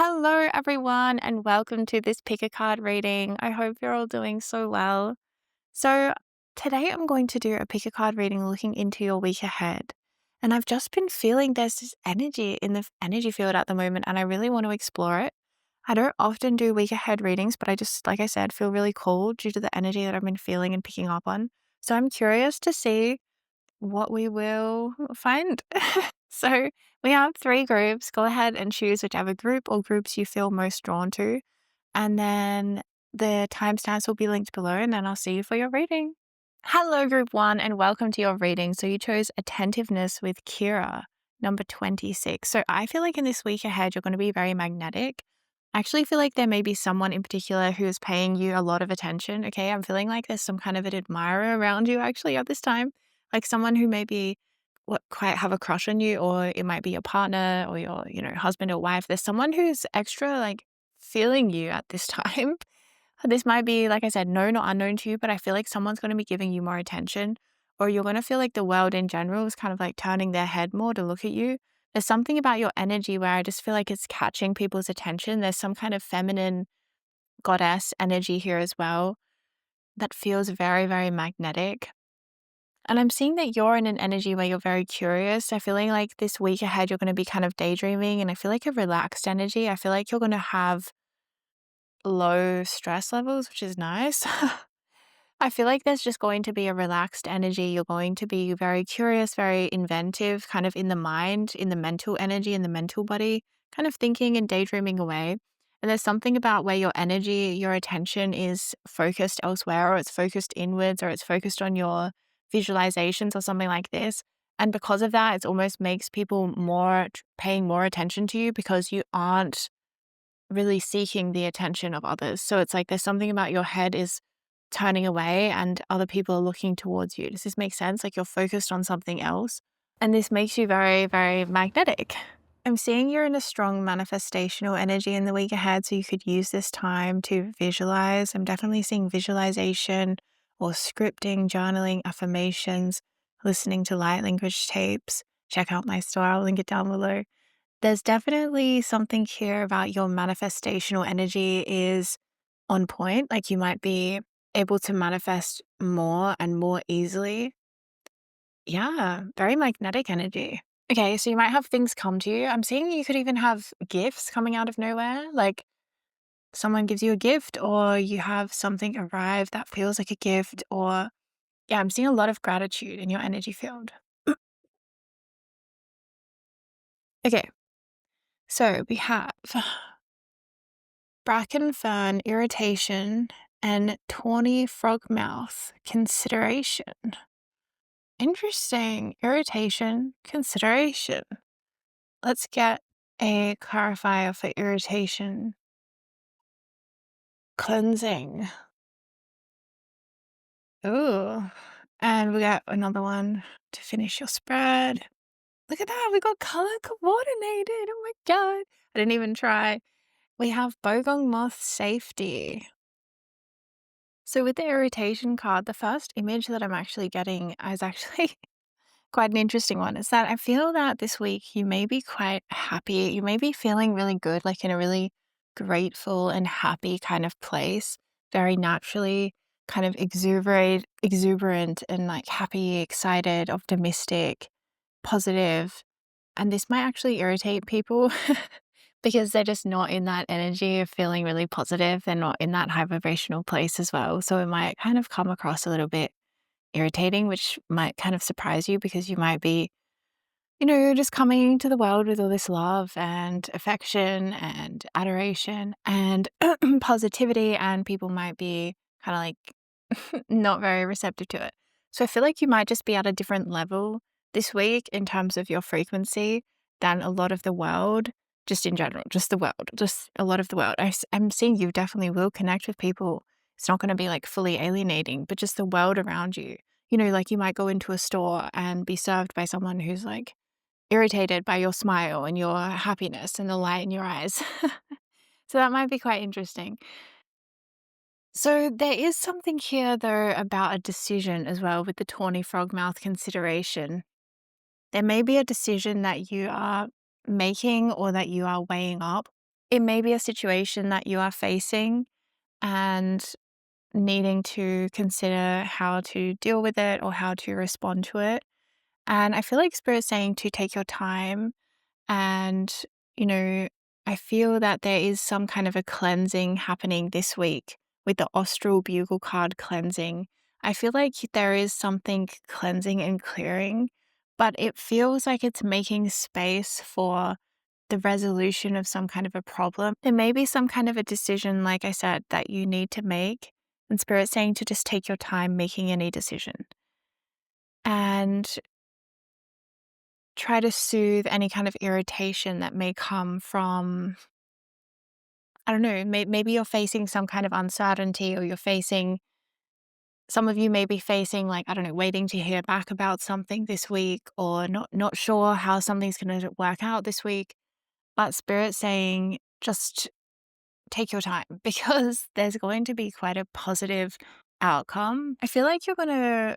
Hello, everyone, and welcome to this pick a card reading. I hope you're all doing so well. So, today I'm going to do a pick a card reading looking into your week ahead. And I've just been feeling there's this energy in the energy field at the moment, and I really want to explore it. I don't often do week ahead readings, but I just, like I said, feel really called due to the energy that I've been feeling and picking up on. So, I'm curious to see what we will find. So we have three groups. Go ahead and choose whichever group or groups you feel most drawn to. And then the timestamps will be linked below, and then I'll see you for your reading. Hello, group one, and welcome to your reading. So you chose Attentiveness with Kira, number 26. So I feel like in this week ahead, you're going to be very magnetic. I actually feel like there may be someone in particular who is paying you a lot of attention. Okay. I'm feeling like there's some kind of an admirer around you actually at this time. Like someone who maybe what quite have a crush on you, or it might be your partner or your, husband or wife. There's someone who's extra like feeling you at this time. This might be, like I said, known or unknown to you, but I feel like someone's going to be giving you more attention, or you're going to feel like the world in general is kind of like turning their head more to look at you. There's something about your energy where I just feel like it's catching people's attention. There's some kind of feminine goddess energy here as well that feels very, very magnetic. And I'm seeing that you're in an energy where you're very curious. I feeling like this week ahead, you're going to be kind of daydreaming, and I feel like a relaxed energy. I feel like you're going to have low stress levels, which is nice. I feel like there's just going to be a relaxed energy. You're going to be very curious, very inventive, kind of in the mind, in the mental energy, in the mental body, kind of thinking and daydreaming away. And there's something about where your energy, your attention is focused elsewhere, or it's focused inwards, or it's focused on your visualizations or something like this. And because of that, it almost makes people more paying more attention to you because you aren't really seeking the attention of others. So it's like there's something about your head is turning away and other people are looking towards you. Does this make sense? Like you're focused on something else. And this makes you very, very magnetic. I'm seeing you're in a strong manifestational energy in the week ahead, so you could use this time to visualize. I'm definitely seeing visualization or scripting, journaling, affirmations, listening to light language tapes. Check out my store, I'll link it down below. There's definitely something here about your manifestational energy is on point. Like you might be able to manifest more and more easily. Yeah, very magnetic energy. Okay, so you might have things come to you. I'm seeing you could even have gifts coming out of nowhere. Like someone gives you a gift, or you have something arrive that feels like a gift, or yeah, I'm seeing a lot of gratitude in your energy field. Okay, so we have bracken fern irritation and tawny frog mouth consideration. Interesting. Irritation, consideration. Let's get a clarifier for irritation. Cleansing. Ooh. And we got another one to finish your spread. Look at that. We got color coordinated. Oh my God. I didn't even try. We have Bogong Moth Safety. So with the irritation card, the first image that I'm actually getting is actually quite an interesting one. Is that I feel that this week you may be quite happy. You may be feeling really good, like in a really grateful and happy kind of place, very naturally kind of exuberant and like happy, excited, optimistic, positive. And this might actually irritate people because they're just not in that energy of feeling really positive. They're not in that high vibrational place as well. So it might kind of come across a little bit irritating, which might kind of surprise you because you might be, you're just coming to the world with all this love and affection and adoration and positivity, and people might be kind of like not very receptive to it. So I feel like you might just be at a different level this week in terms of your frequency than a lot of the world, just in general, just the world, just a lot of the world. I'm seeing you definitely will connect with people. It's not going to be like fully alienating, but just the world around you. Like you might go into a store and be served by someone who's like irritated by your smile and your happiness and the light in your eyes. So that might be quite interesting. So there is something here though about a decision as well with the tawny frogmouth consideration. There may be a decision that you are making or that you are weighing up. it may be a situation that you are facing and needing to consider how to deal with it or how to respond to it. And I feel like Spirit's saying to take your time and, you know, I feel that there is some kind of a cleansing happening this week with the Austral Bugle card cleansing. I feel like there is something cleansing and clearing, but it feels like it's making space for the resolution of some kind of a problem. There may be some kind of a decision, like I said, that you need to make. And Spirit's saying to just take your time making any decision and try to soothe any kind of irritation that may come from, I don't know, maybe you're facing some kind of uncertainty or you're facing, some of you may be facing like, I don't know, waiting to hear back about something this week or not sure how something's going to work out this week. But Spirit's saying just take your time because there's going to be quite a positive outcome. I feel like you're going to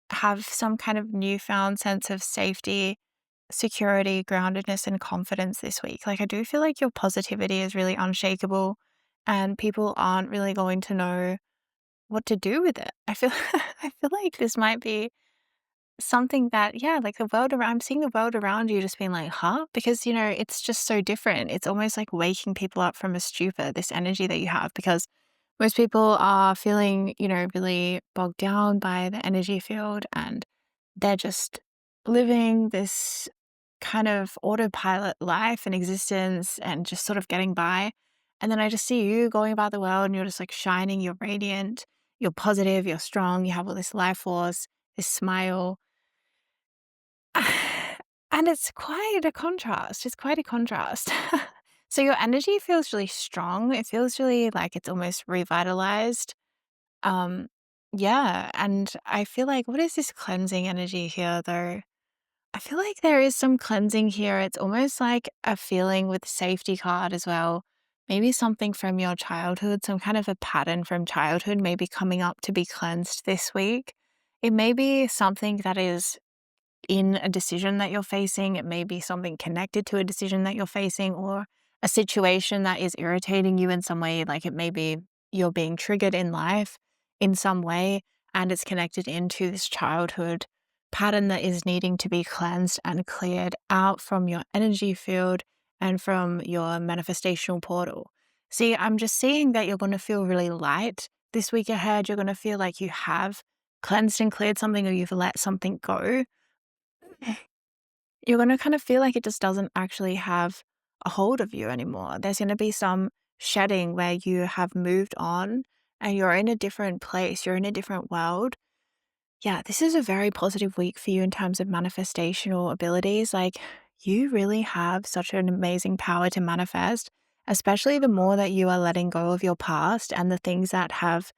have some kind of newfound sense of safety, security, groundedness, and confidence this week. Like, I do feel like your positivity is really unshakable and people aren't really going to know what to do with it. I feel I feel like this might be something that, yeah, like the world around, I'm seeing the world around you just being like, huh? Because, it's just so different. It's almost like waking people up from a stupor, this energy that you have, because most people are feeling, really bogged down by the energy field and they're just living this kind of autopilot life and existence and just sort of getting by. And then I just see you going about the world and you're just like shining, you're radiant, you're positive, you're strong, you have all this life force, this smile. And it's quite a contrast. It's quite a contrast. So your energy feels really strong. It feels really like it's almost revitalized. Um, yeah. And I feel like, what is this cleansing energy here though? I feel like there is some cleansing here. It's almost like a feeling with safety card as well. Maybe something from your childhood, some kind of a pattern from childhood, maybe coming up to be cleansed this week. It may be something that is in a decision that you're facing. It may be something connected to a decision that you're facing or a situation that is irritating you in some way. Like it may be you're being triggered in life in some way and it's connected into this childhood pattern that is needing to be cleansed and cleared out from your energy field and from your manifestational portal. See, I'm just seeing that you're going to feel really light this week ahead. You're going to feel like you have cleansed and cleared something or you've let something go. You're going to kind of feel like it just doesn't actually have a hold of you anymore. There's going to be some shedding where you have moved on and you're in a different place, you're in a different world. Yeah, this is a very positive week for you in terms of manifestational abilities. Like, you really have such an amazing power to manifest, especially the more that you are letting go of your past and the things that have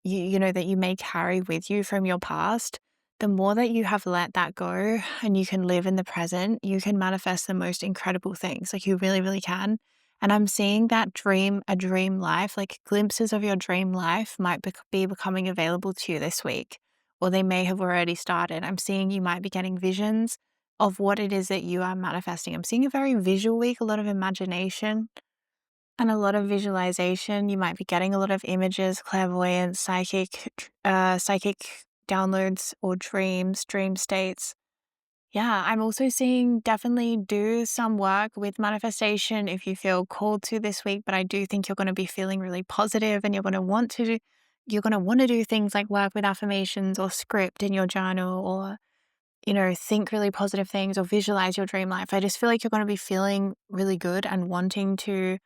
that you may carry with you from your past. The more that you have let that go and you can live in the present, you can manifest the most incredible things. Like, you really, really can. And I'm seeing that a dream life, like glimpses of your dream life might be becoming available to you this week, or they may have already started. I'm seeing you might be getting visions of what it is that you are manifesting. I'm seeing a very visual week, a lot of imagination and a lot of visualization. You might be getting a lot of images, clairvoyance, psychic downloads or dreams, dream states. Yeah, I'm also seeing definitely do some work with manifestation if you feel called to this week, but I do think you're going to be feeling really positive and you're going to want to do things like work with affirmations or script in your journal or think really positive things or visualize your dream life. I just feel like you're going to be feeling really good and wanting to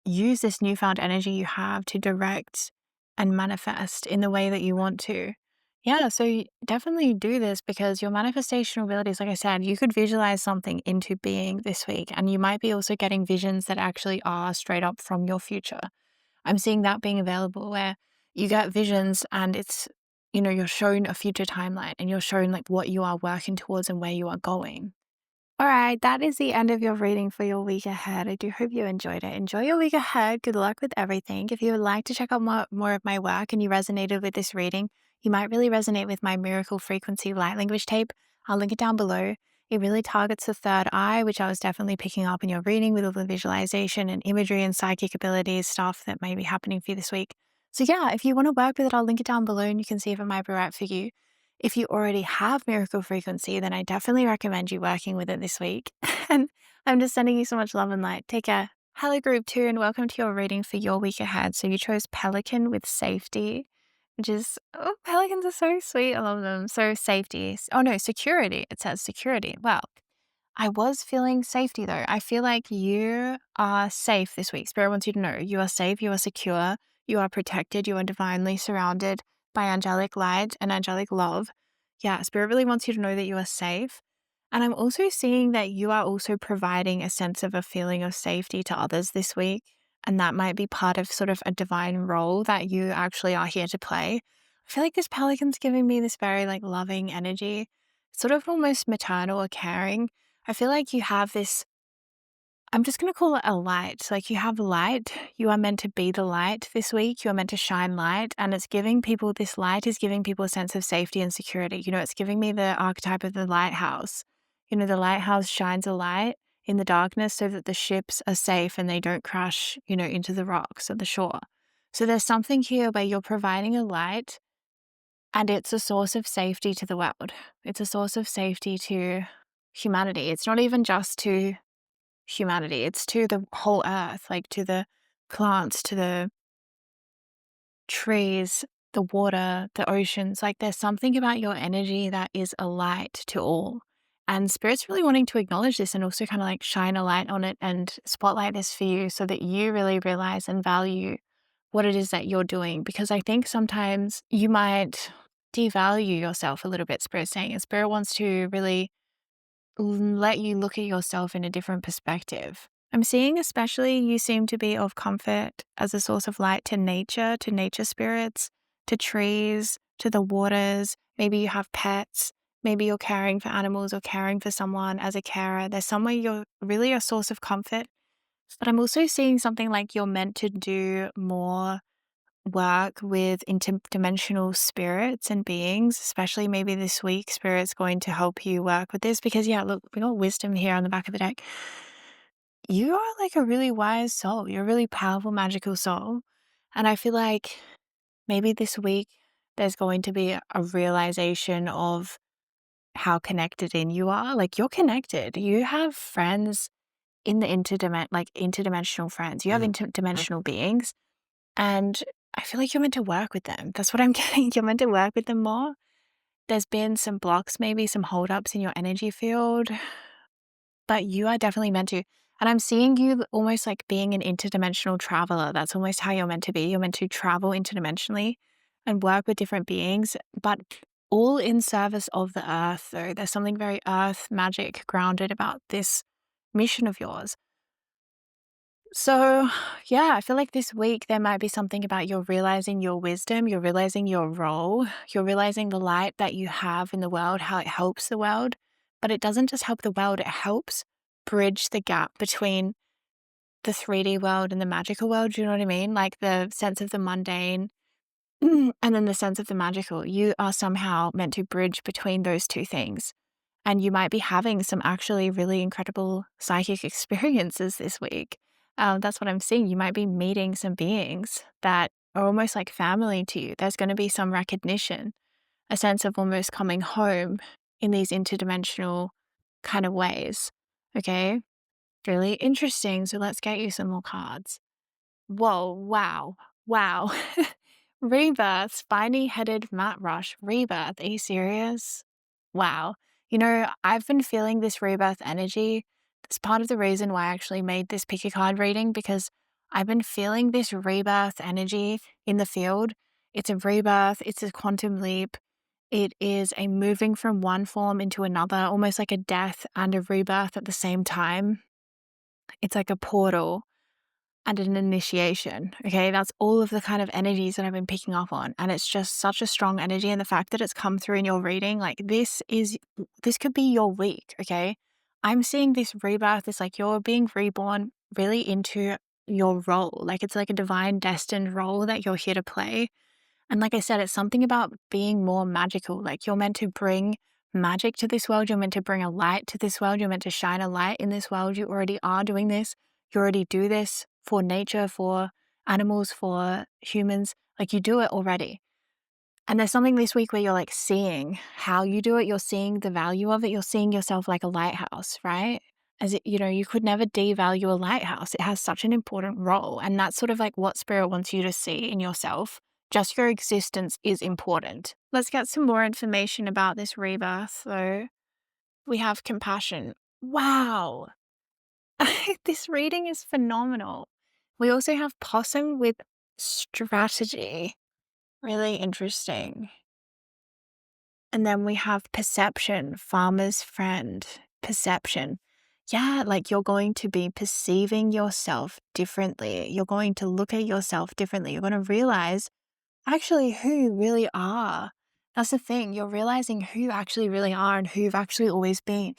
use this newfound energy you have to direct and manifest in the way that you want to. Yeah, so definitely do this because your manifestation abilities, like I said, you could visualize something into being this week, and you might be also getting visions that actually are straight up from your future. I'm seeing that being available where you get visions and it's, you're shown a future timeline and you're shown like what you are working towards and where you are going. All right, that is the end of your reading for your week ahead. I do hope you enjoyed it. Enjoy your week ahead. Good luck with everything. If you would like to check out more of my work and you resonated with this reading, you might really resonate with my Miracle Frequency Light Language tape. I'll link it down below. It really targets the third eye, which I was definitely picking up in your reading with all the visualization and imagery and psychic abilities stuff that may be happening for you this week. So yeah, if you want to work with it, I'll link it down below and you can see if it might be right for you. If you already have miracle frequency, then I definitely recommend you working with it this week. And I'm just sending you so much love and light. Take care. Hello, group 2, and welcome to your reading for your week ahead. So you chose Pelican with safety, which is, oh, pelicans are so sweet. I love them. So safety. Oh no, security. It says security. Wow. I was feeling safety though. I feel like you are safe this week. Spirit wants you to know you are safe, you are secure, you are protected, you are divinely surrounded by angelic light and angelic love. Yeah, Spirit really wants you to know that you are safe. And I'm also seeing that you are also providing a sense of a feeling of safety to others this week. And that might be part of sort of a divine role that you actually are here to play. I feel like this pelican's giving me this very like loving energy, sort of almost maternal or caring. I feel like you have this, I'm just going to call it a light. Like you have light. You are meant to be the light this week. You are meant to shine light. And it's giving people, this light is giving people a sense of safety and security. You know, it's giving me the archetype of the lighthouse. You know, the lighthouse shines a light in the darkness so that the ships are safe and they don't crash, you know, into the rocks at the shore. So there's something here where you're providing a light and it's a source of safety to the world. It's a source of safety to humanity. It's not even just to humanity, it's to the whole earth, like to the plants, to the trees, the water, the oceans. Like there's something about your energy that is a light to all. And Spirit's really wanting to acknowledge this and also kind of like shine a light on it and spotlight this for you so that you really realize and value what it is that you're doing. Because I think sometimes you might devalue yourself a little bit, Spirit's saying. And Spirit wants to really let you look at yourself in a different perspective. I'm seeing especially you seem to be of comfort as a source of light to nature spirits, to trees, to the waters. Maybe you have pets. Maybe you're caring for animals or caring for someone as a carer. There's somewhere you're really a source of comfort. But I'm also seeing something like you're meant to do more work with interdimensional spirits and beings, especially maybe this week, Spirit's going to help you work with this because, yeah, look, we got wisdom here on the back of the deck. You are like a really wise soul. You're a really powerful, magical soul. And I feel like maybe this week there's going to be a realization of how connected in you are. Like you're connected. You have friends in the interdimensional friends. You have interdimensional beings. And I feel like you're meant to work with them. That's what I'm getting. You're meant to work with them more. There's been some blocks, maybe some holdups in your energy field, but you are definitely meant to. And I'm seeing you almost like being an interdimensional traveler. That's almost how you're meant to be. You're meant to travel interdimensionally and work with different beings, but all in service of the earth, though. There's something very earth magic grounded about this mission of yours. So, yeah, I feel like this week there might be something about you're realizing your wisdom, you're realizing your role, you're realizing the light that you have in the world, how it helps the world. But it doesn't just help the world, it helps bridge the gap between the 3D world and the magical world. Do you know what I mean? Like the sense of the mundane and then the sense of the magical. You are somehow meant to bridge between those two things. And you might be having some actually really incredible psychic experiences this week. That's what I'm seeing. You might be meeting some beings that are almost like family to you. There's going to be some recognition, a sense of almost coming home in these interdimensional kind of ways. Okay, really interesting. So let's get you some more cards. Whoa, wow. Rebirth, spiny headed Matt Rush. Rebirth, are you serious? Wow. You know, I've been feeling this rebirth energy. That's part of the reason why I actually made this pick a card reading because I've been feeling this rebirth energy in the field. It's a rebirth, it's a quantum leap. It is a moving from one form into another, almost like a death and a rebirth at the same time. It's like a portal and an initiation. Okay, that's all of the kind of energies that I've been picking up on. And it's just such a strong energy. And the fact that it's come through in your reading, like this could be your week. Okay, I'm seeing this rebirth. It's like you're being reborn really into your role. Like it's like a divine destined role that you're here to play. And like I said, it's something about being more magical. Like you're meant to bring magic to this world. You're meant to bring a light to this world. You're meant to shine a light in this world. You already are doing this. You already do this for nature, for animals, for humans. Like, you do it already. And there's something this week where you're like seeing how you do it. You're seeing the value of it. You're seeing yourself like a lighthouse, right? As it, you could never devalue a lighthouse. It has such an important role. And that's sort of like what spirit wants you to see in yourself. Just your existence is important. Let's get some more information about this rebirth, though. We have compassion. Wow. This reading is phenomenal. We also have possum with strategy. Really interesting. And then we have perception, farmer's friend, perception. Yeah, like you're going to be perceiving yourself differently. You're going to look at yourself differently. You're going to realize actually who you really are. That's the thing. You're realizing who you actually really are and who you've actually always been.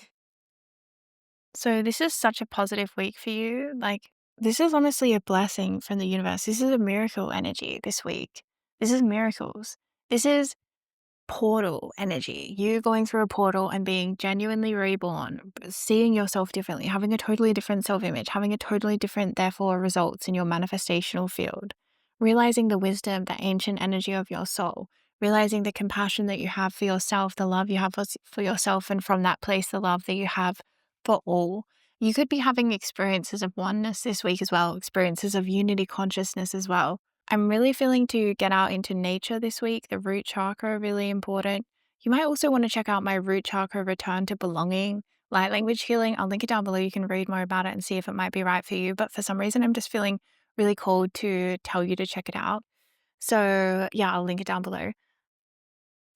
So this is such a positive week for you. Like, this is honestly a blessing from the universe. This is a miracle energy this week. This is miracles. This is portal energy, you going through a portal and being genuinely reborn, seeing yourself differently, having a totally different self-image, having a totally different, therefore, results in your manifestational field, realizing the wisdom, the ancient energy of your soul, realizing the compassion that you have for yourself, the love you have for yourself, and from that place, the love that you have for all. You could be having experiences of oneness this week as well, experiences of unity consciousness as well. I'm really feeling to get out into nature this week, the root chakra, really important. You might also want to check out my root chakra return to belonging, light language healing. I'll link it down below. You can read more about it and see if it might be right for you. But for some reason, I'm just feeling really called to tell you to check it out. So yeah, I'll link it down below.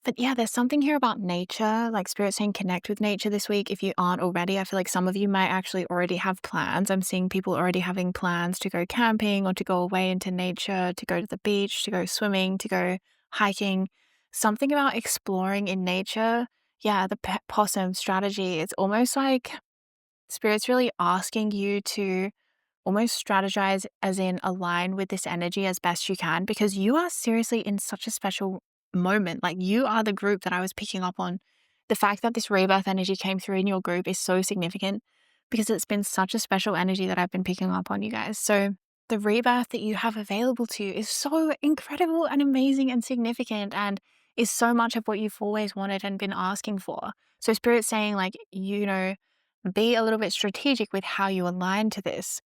But yeah, there's something here about nature, like spirit saying connect with nature this week. If you aren't already, I feel like some of you might actually already have plans. I'm seeing people already having plans to go camping or to go away into nature, to go to the beach, to go swimming, to go hiking. Something about exploring in nature. Yeah, the possum strategy. It's almost like spirit's really asking you to almost strategize, as in align with this energy as best you can, because you are seriously in such a special moment. Like, you are the group that I was picking up on. The fact that this rebirth energy came through in your group is so significant because it's been such a special energy that I've been picking up on, you guys. So the rebirth that you have available to you is so incredible and amazing and significant, and is so much of what you've always wanted and been asking for. So spirit's saying, like, be a little bit strategic with how you align to this.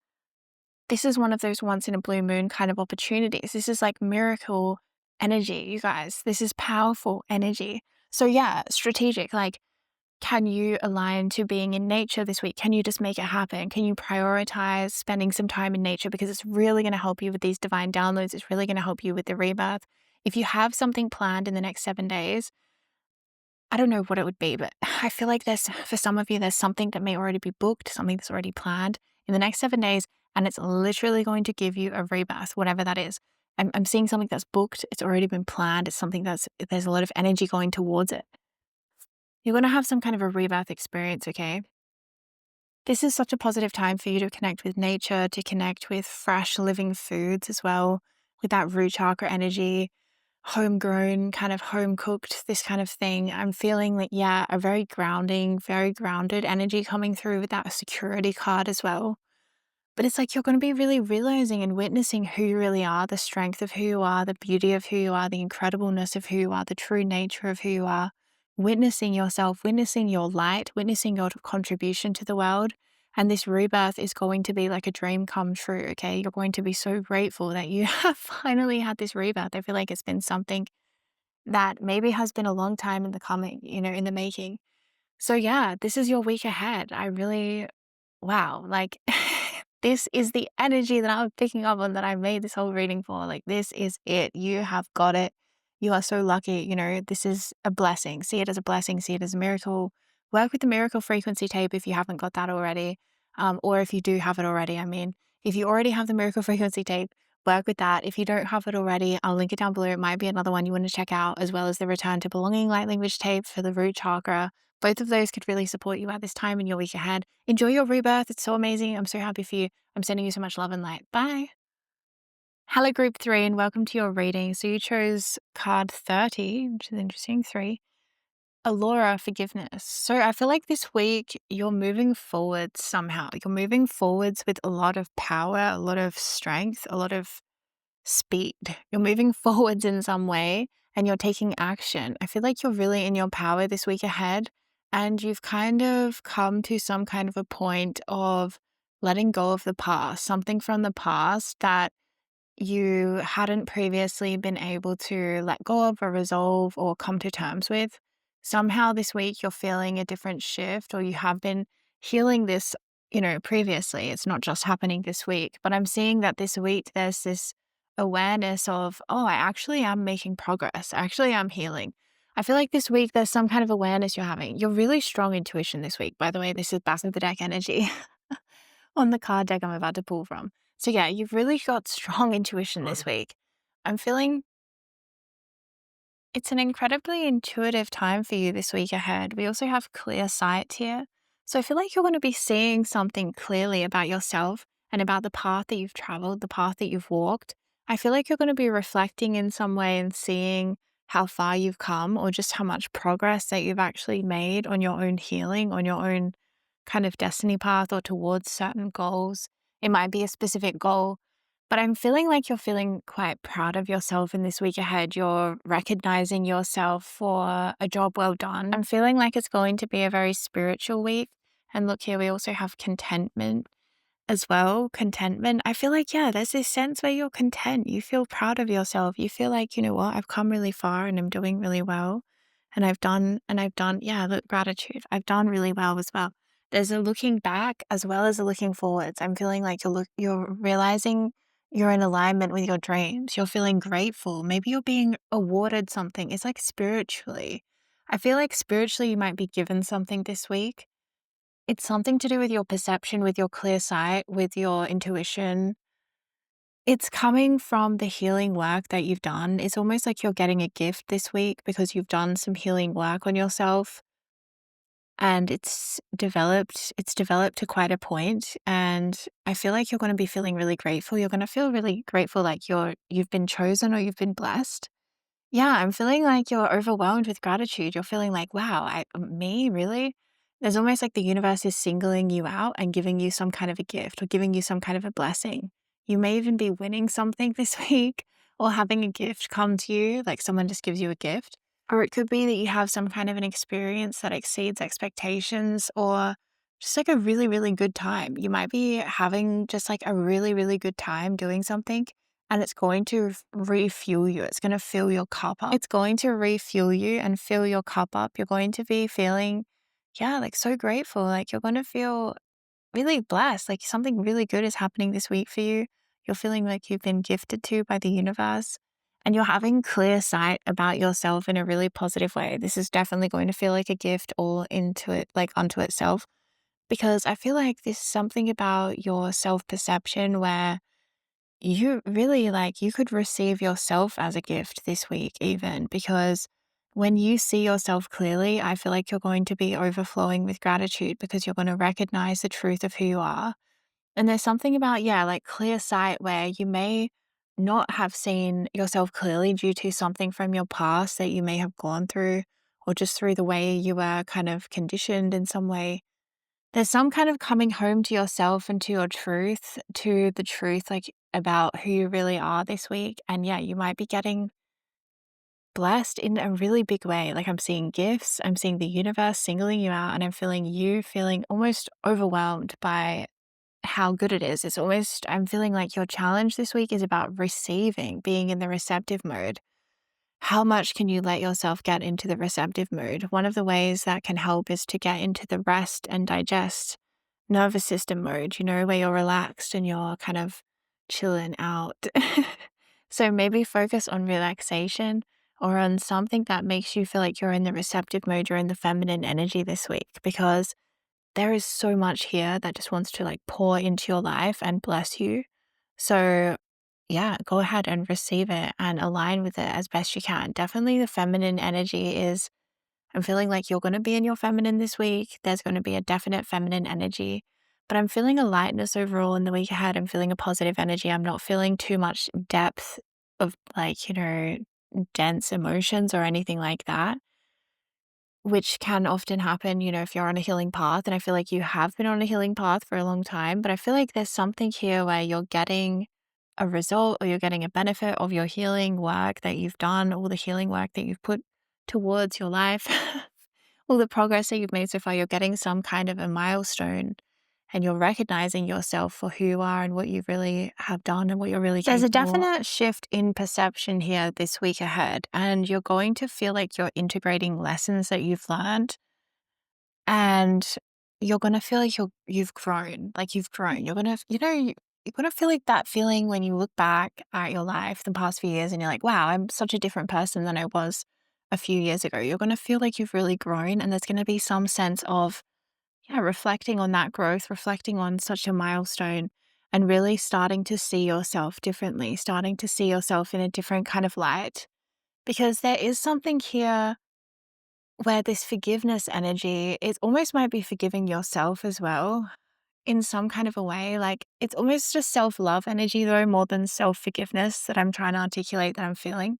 This is one of those once in a blue moon kind of opportunities. This is like miracle energy, you guys. This is powerful energy. So yeah, strategic. Like, can you align to being in nature this week? Can you just make it happen? Can you prioritize spending some time in nature? Because it's really going to help you with these divine downloads. It's really going to help you with the rebirth. If you have something planned in the next 7 days, I don't know what it would be, but I feel like for some of you, there's something that may already be booked, something that's already planned in the next 7 days, and it's literally going to give you a rebirth, whatever that is. I'm seeing something that's booked. It's already been planned. It's something there's a lot of energy going towards it. You're going to have some kind of a rebirth experience, okay? This is such a positive time for you to connect with nature, to connect with fresh living foods as well, with that root chakra energy, homegrown, kind of home cooked, this kind of thing. I'm feeling like, yeah, a very grounding, very grounded energy coming through with that security card as well. But it's like you're going to be really realizing and witnessing who you really are, the strength of who you are, the beauty of who you are, the incredibleness of who you are, the true nature of who you are, witnessing yourself, witnessing your light, witnessing your contribution to the world. And this rebirth is going to be like a dream come true, okay? You're going to be so grateful that you have finally had this rebirth. I feel like it's been something that maybe has been a long time in the coming, in the making. So yeah, this is your week ahead. Wow, like this is the energy that I'm picking up on, that I made this whole reading for. Like, this is it. You have got it. You are so lucky. This is a blessing. See it as a blessing. See it as a miracle. Work with the miracle frequency tape if you haven't got that already. Or if you do have it already, if you already have the miracle frequency tape, work with that. If you don't have it already, I'll link it down below. It might be another one you want to check out, as well as the return to belonging light language tape for the root chakra. Both of those could really support you at this time in your week ahead. Enjoy your rebirth. It's so amazing. I'm so happy for you. I'm sending you so much love and light. Bye. Hello, group 3, and welcome to your reading. So you chose card 30, which is interesting, 3. Allora, forgiveness. So I feel like this week you're moving forward somehow. You're moving forwards with a lot of power, a lot of strength, a lot of speed. You're moving forwards in some way and you're taking action. I feel like you're really in your power this week ahead, and you've kind of come to some kind of a point of letting go of the past, something from the past that you hadn't previously been able to let go of or resolve or come to terms with. Somehow this week you're feeling a different shift, or you have been healing this, previously. It's not just happening this week, but I'm seeing that this week there's this awareness of, oh, I actually am making progress. I actually am healing. I feel like this week there's some kind of awareness you're having. You're really strong intuition this week. By the way, this is back of the deck energy on the card deck I'm about to pull from. So yeah, you've really got strong intuition this week. I'm feeling it's an incredibly intuitive time for you this week ahead. We also have clear sight here. So I feel like you're going to be seeing something clearly about yourself and about the path that you've traveled, the path that you've walked. I feel like you're going to be reflecting in some way and seeing how far you've come, or just how much progress that you've actually made on your own healing, on your own kind of destiny path, or towards certain goals. It might be a specific goal, but I'm feeling like you're feeling quite proud of yourself in this week ahead. You're recognizing yourself for a job well done. I'm feeling like it's going to be a very spiritual week. And look here, we also have contentment as well. Contentment. I feel like, yeah, there's this sense where you're content. You feel proud of yourself. You feel like, you know what, I've come really far and I'm doing really well. Yeah, look, gratitude. I've done really well as well. There's a looking back as well as a looking forwards. I'm feeling like you're realizing you're in alignment with your dreams. You're feeling grateful. Maybe you're being awarded something. It's like spiritually. I feel like spiritually you might be given something this week. It's something to do with your perception, with your clear sight, with your intuition. It's coming from the healing work that you've done. It's almost like you're getting a gift this week because you've done some healing work on yourself, and it's developed to quite a point. And I feel like you're going to be feeling really grateful. You're going to feel really grateful, like you've been chosen or you've been blessed. Yeah, I'm feeling like you're overwhelmed with gratitude. You're feeling like, wow, me, really? There's almost like the universe is singling you out and giving you some kind of a gift, or giving you some kind of a blessing. You may even be winning something this week, or having a gift come to you, like someone just gives you a gift. Or it could be that you have some kind of an experience that exceeds expectations, or just like a really, really good time. You might be having just like a really, really good time doing something, and it's going to refuel you. It's going to fill your cup up. It's going to refuel you and fill your cup up. You're going to be feeling, yeah, like so grateful. Like you're going to feel really blessed. Like something really good is happening this week for you. You're feeling like you've been gifted to by the universe, and you're having clear sight about yourself in a really positive way. This is definitely going to feel like a gift all into it, like unto itself, because I feel like there's something about your self perception where you really like you could receive yourself as a gift this week, even because when you see yourself clearly, I feel like you're going to be overflowing with gratitude because you're going to recognize the truth of who you are. And there's something about, yeah, like clear sight where you may not have seen yourself clearly due to something from your past that you may have gone through, or just through the way you were kind of conditioned in some way. There's some kind of coming home to yourself and to your truth, to the truth, like about who you really are this week. And yeah, you might be getting blessed in a really big way. Like I'm seeing gifts, I'm seeing the universe singling you out, and I'm feeling you feeling almost overwhelmed by how good it is. It's almost, I'm feeling like your challenge this week is about receiving, being in the receptive mode. How much can you let yourself get into the receptive mode? One of the ways that can help is to get into the rest and digest nervous system mode, where you're relaxed and you're kind of chilling out. So maybe focus on relaxation, or on something that makes you feel like you're in the receptive mode, you're in the feminine energy this week, because there is so much here that just wants to like pour into your life and bless you. So yeah, go ahead and receive it and align with it as best you can. Definitely the feminine energy is, I'm feeling like you're going to be in your feminine this week. There's going to be a definite feminine energy, but I'm feeling a lightness overall in the week ahead. I'm feeling a positive energy. I'm not feeling too much depth of like, dense emotions or anything like that. which can often happen, if you're on a healing path. And I feel like you have been on a healing path for a long time, but I feel like there's something here where you're getting a result or you're getting a benefit of your healing work that you've done, all the healing work that you've put towards your life, all the progress that you've made so far. You're getting some kind of a milestone and you're recognizing yourself for who you are and what you really have done and what you're really capable. There's a definite shift in perception here this week ahead, and you're going to feel like you're integrating lessons that you've learned, and you're going to feel like you've grown, You're going to, you're going to feel like that feeling when you look back at your life the past few years and you're like, wow, I'm such a different person than I was a few years ago. You're going to feel like you've really grown, and there's going to be some sense of, yeah, reflecting on that growth, reflecting on such a milestone, and really starting to see yourself differently, starting to see yourself in a different kind of light. Because there is something here where this forgiveness energy, it almost might be forgiving yourself as well in some kind of a way. Like it's almost just self-love energy though, more than self-forgiveness that I'm trying to articulate that I'm feeling.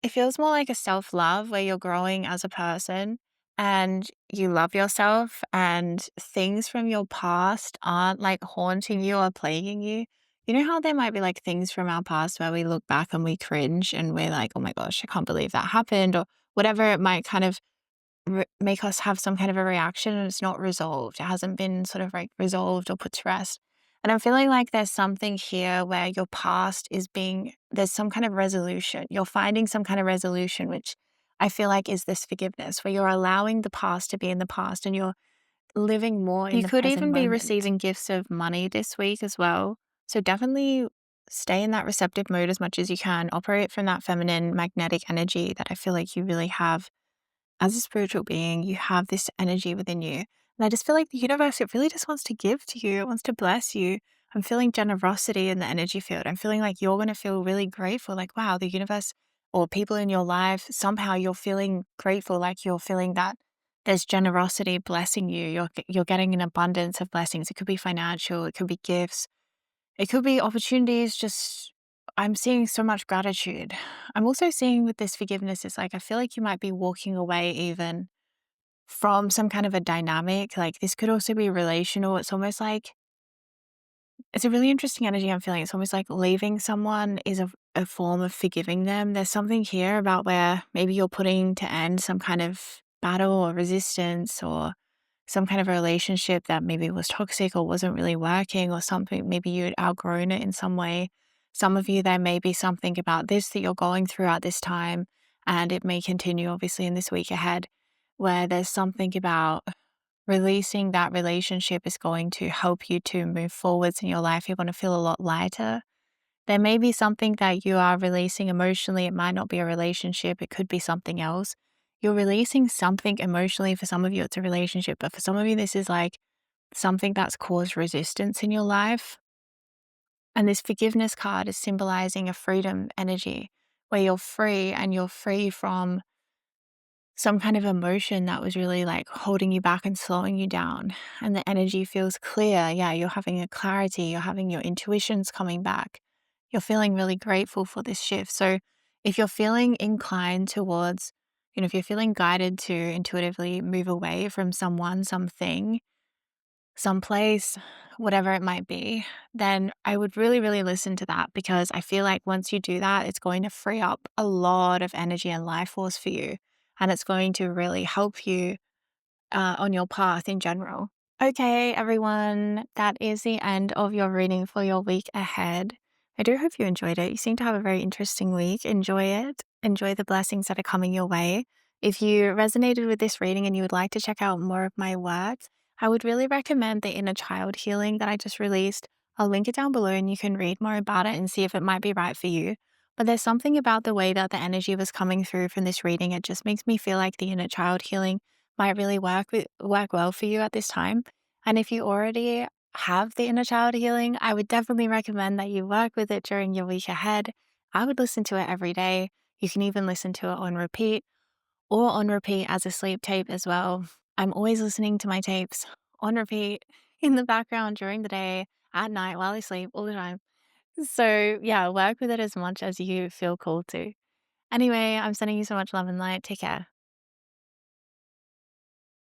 It feels more like a self-love where you're growing as a person and you love yourself and things from your past aren't like haunting you or plaguing you. You know how there might be like things from our past where we look back and we cringe and we're like, oh my gosh, I can't believe that happened, or whatever it might kind of make us have some kind of a reaction, and it's not resolved. It hasn't been sort of like resolved or put to rest. And I'm feeling like there's something here where your past is there's some kind of resolution. You're finding some kind of resolution, which I feel like is this forgiveness, where you're allowing the past to be in the past and you're living more in the present moment. You could even be receiving gifts of money this week as well. So definitely stay in that receptive mode as much as you can. Operate from that feminine magnetic energy that I feel like you really have as a spiritual being. You have this energy within you. And I just feel like the universe, it really just wants to give to you. It wants to bless you. I'm feeling generosity in the energy field. I'm feeling like you're going to feel really grateful. Like, wow, the universe or people in your life, somehow you're feeling grateful. Like you're feeling that there's generosity blessing you. You're getting an abundance of blessings. It could be financial. It could be gifts. It could be opportunities. Just, I'm seeing so much gratitude. I'm also seeing with this forgiveness, it's like I feel like you might be walking away even from some kind of a dynamic. Like this could also be relational. It's almost like it's a really interesting energy I'm feeling. It's almost like leaving someone is a form of forgiving them. There's something here about where maybe you're putting to end some kind of battle or resistance or some kind of a relationship that maybe was toxic or wasn't really working or something. Maybe you'd outgrown it in some way. Some of you, there may be something about this that you're going through at this time, and it may continue obviously in this week ahead, where there's something about releasing that relationship is going to help you to move forwards in your life. You're going to feel a lot lighter. There may be something that you are releasing emotionally. It might not be a relationship. It could be something else. You're releasing something emotionally. For some of you, it's a relationship, but for some of you, this is like something that's caused resistance in your life. And this forgiveness card is symbolizing a freedom energy where you're free, and you're free from some kind of emotion that was really like holding you back and slowing you down. And the energy feels clear. Yeah, you're having a clarity, you're having your intuitions coming back. You're feeling really grateful for this shift. So if you're feeling inclined towards, if you're feeling guided to intuitively move away from someone, something, someplace, whatever it might be, then I would really, really listen to that, because I feel like once you do that, it's going to free up a lot of energy and life force for you. And it's going to really help you on your path in general. Okay, everyone, that is the end of your reading for your week ahead. I do hope you enjoyed it. You seem to have a very interesting week. Enjoy it. Enjoy the blessings that are coming your way. If you resonated with this reading and you would like to check out more of my work, I would really recommend the inner child healing that I just released. I'll link it down below and you can read more about it and see if it might be right for you. But there's something about the way that the energy was coming through from this reading. It just makes me feel like the inner child healing might really work well for you at this time. And if you already have the inner child healing, I would definitely recommend that you work with it during your week ahead. I would listen to it every day. You can even listen to it on repeat, or on repeat as a sleep tape as well. I'm always listening to my tapes on repeat in the background during the day, at night, while I sleep, all the time. So yeah, work with it as much as you feel called to. Anyway, I'm sending you so much love and light. Take care.